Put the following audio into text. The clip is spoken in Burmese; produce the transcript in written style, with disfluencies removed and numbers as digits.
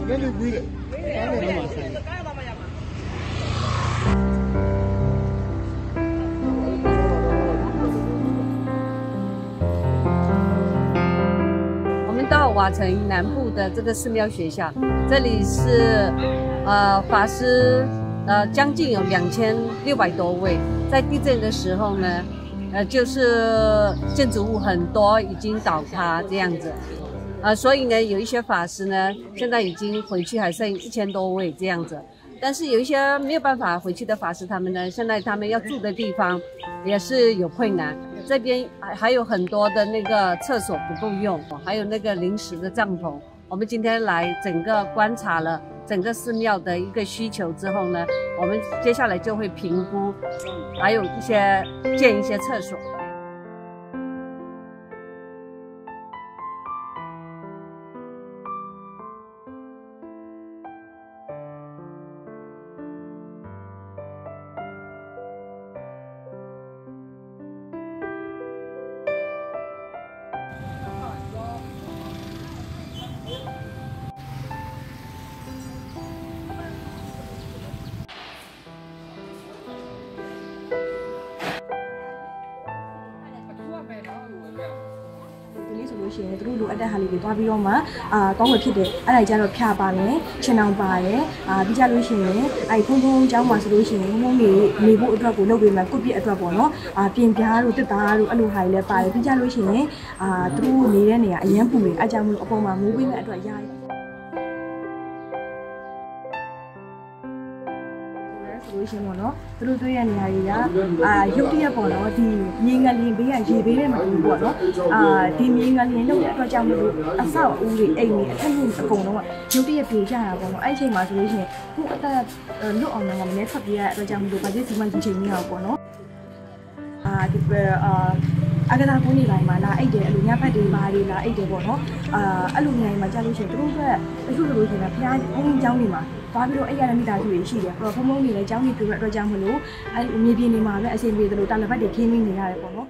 那就贵了，哪里那么贵？我们到瓦城南部的这个寺庙学校，这里是法师将近有2600多位，在地震的时候呢，就是建筑物很多已经倒塌这样子。所以呢，有一些法师呢，现在已经回去，还剩1000多位这样子。但是有一些没有办法回去的法师，他们呢，现在他们要住的地方也是有困难。这边还有很多的那个厕所不够用，还有那个临时的帐篷。我们今天来整个观察了整个寺庙的一个需求之后呢，我们接下来就会评估，还有建一些厕所。ရှင်သူတို့လိုအပ်တဲ့ဟာလေးတွေတွားပြီးတော့မှကောင်းွယ်ဖြစ်တယ်အဲ့ဒါကြတော့ဖြာပါမယ်ခြေနှောင်ပါတယ်ပြီးကြလို့ရှိရင်အဲ့ဖုံဖုံเจ้าမှာဆိုလို့ရှိရင်ဖုံနေဖို့အတွက်ကိုလုပ်ပေးမယ်ကုတ်ပြည့်အတွက်ပေါ့နော်ပြင်ပြားတို့တက်သားတို့အဲ့လိုဟာတွေလည်းပါတယ်ပြီးကြလို့ရှိရင်သူတို့နေတဲ့နေရာအရန်ပူနေအကြောင်းမလို့အပေါ်မှာမိုးပေးမဲ့အတွက်ရရတယ်ဆိုလို့ရှိရင်ပေါ့နော်သူတို့တွေ့ရနေရာတွေကရုပ်တရက်ပေါ့နော်ဒီမြေငလျင်ဘေးကရေဘေးနဲ့မတူဘူးပေါ့နော်ဒီမြေငလျင်လုပ်တဲ့အတွက်ကြောင့်မလို့အဆောက်အဦတွေအိမ်တွေအထက်မြင့်အကုန်လုံးကရုပ်တရက်ပြေကြတာပေါ့နော်အဲ့ဒီအချိန်မှာဆိုလို့ရှိရင်ခုအသက်လွတ်အောင်လည်းမနေ့ဆက်ပြေးရတဲ့အတွက်ကြောင့်မလို့ဗာကြီးစီမံကြီးချိန်ကြီးအောင်ပေါ့နော်ဒီအကနာကုန်းနေပိုင်းမှာလာအိတ်တယ်အဲ့လိုညဖက်တွေဘာတွေလာအိတ်တယ်ပေါ့နော်အဲ့လိုနေရာမှာကြာလို့ရှိရင်သူတို့ကတချို့လိုရှိရင်ဖျားဘုန်းကြီးကျောင်းတွေမှာသွားပြီးတော့အဲ့ရတဲ့မိသားစုတွေရှိတယ်အဲ့တော့ဘုံဘုံတွေလည်းကျောင်းတွေပြတဲ့အတွက်ကြောင့်မလို့အဲ့မြေပြင်တွေမှာပဲအဆင်ပြေတယ်လို့တာလဘတ်တွေခင်းမိနေရတယ်ပေါ့နော်